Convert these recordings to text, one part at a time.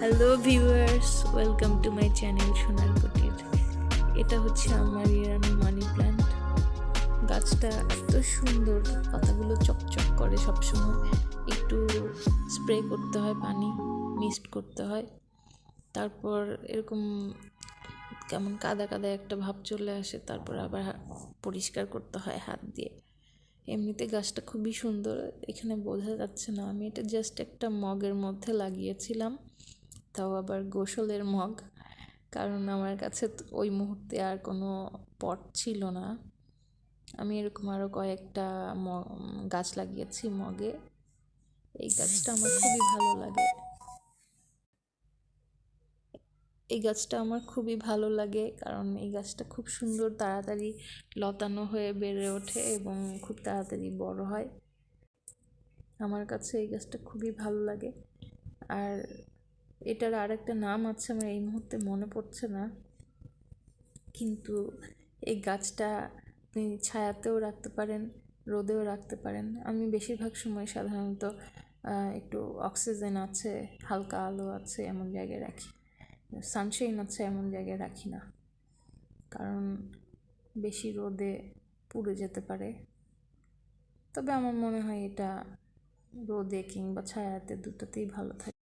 Hello viewers, welcome to my channel সোনার কুটির। এটা হচ্ছে আমার ইরানি মানি প্ল্যান্ট। গাছটা এত সুন্দর, পাতাগুলো চকচক করে সবসময়। একটু স্প্রে করতে হয়, পানি মিক্সড করতে হয়, তারপর এরকম কেমন কাদা কাদা একটা ভাব চলে আসে, তারপর আবার পরিষ্কার করতে হয় হাত দিয়ে। এমনিতে গাছটা খুবই সুন্দর, এখানে বোঝা যাচ্ছে না। আমি এটা জাস্ট একটা মগের মধ্যে লাগিয়েছিলাম, তাও আবার গোসলের মগ, কারণ আমার কাছে ওই মুহূর্তে আর কোনো পট ছিল না। আমি এরকম আরও কয়েকটা গাছ লাগিয়েছি মগে। এই গাছটা আমার খুবই ভালো লাগে। এই গাছটা আমার খুবই ভালো লাগে কারণ এই গাছটা খুব সুন্দর, তাড়াতাড়ি লতানো হয়ে বেড়ে ওঠে এবং খুব তাড়াতাড়ি বড় হয়। আমার কাছে এই গাছটা খুবই ভালো লাগে। আর এটার আরেকটা নাম আছে, আমার এই মুহূর্তে মনে পড়ছে না, কিন্তু এই গাছটা আপনি ছায়াতেও রাখতে পারেন, রোদেও রাখতে পারেন। আমি বেশিরভাগ সময় সাধারণত একটু অক্সিজেন আছে, হালকা আলো আছে এমন জায়গায় রাখি, সানশাইন আছে এমন জায়গায় রাখি না, কারণ বেশি রোদে পুড়ে যেতে পারে। তবে আমার মনে হয় এটা রোদে কিংবা ছায়াতে দুটোতেই ভালো থাকে।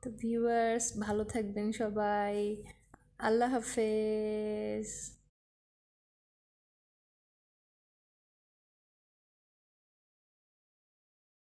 তো ভিউয়ার্স, ভালো থাকবেন সবাই। আল্লাহ হাফেজ।